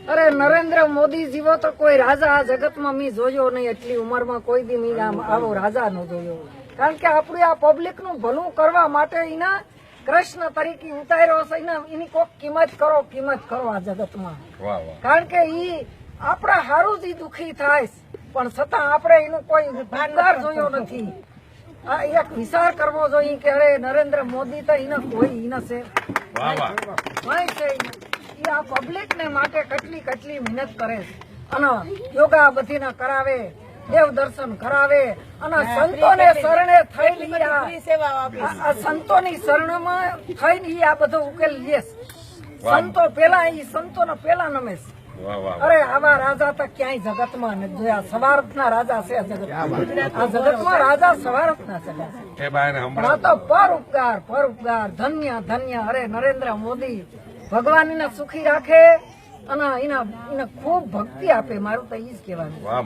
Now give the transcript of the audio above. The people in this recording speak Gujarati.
અરે નરેન્દ્ર મોદી જેવો તો કોઈ રાજા આ જગતમાં મી જોયો નહીં, એટલી ઉંમરમાં કોઈ દી મી આવો રાજા ન જોયો. કારણ કે આપણે આ પબ્લિક નું ભલું કરવા માટે એના કૃષ્ણ તરીકે ઉતાર્યો છે. એની કોક કિંમત કરો આ જગતમાં. કારણ કે ઈ આપણા હારું જ દુખી થાય, પણ છતાં આપણે એનું કોઈ ભાંડાર જોયો નથી. આ એક વિચાર કરવો જોઈએ કે અરે નરેન્દ્ર મોદી તો એને કોઈ એને છે આ પબ્લિક ને માટે કેટલી મહેનત કરે અને યોગા બધી ના કરાવે, દેવ દર્શન કરાવે અને સંતોને શરણે થઈને આ સંતોની શરણમાં થઈને આ બધો ઉકેલ લે. સંતો પેલા નમે. અરે આવા રાજા તો ક્યાંય જગતમાં નથી જોયા. સવારતના રાજા છે જગતમાં. આ જગતમાં રાજા સવારતના છે. આ તો પર ઉપકાર ધન્ય. અરે નરેન્દ્ર મોદી ભગવાન એને સુખી રાખે અને એને ખૂબ ભક્તિ આપે. મારું તો એ જ કહેવાનું.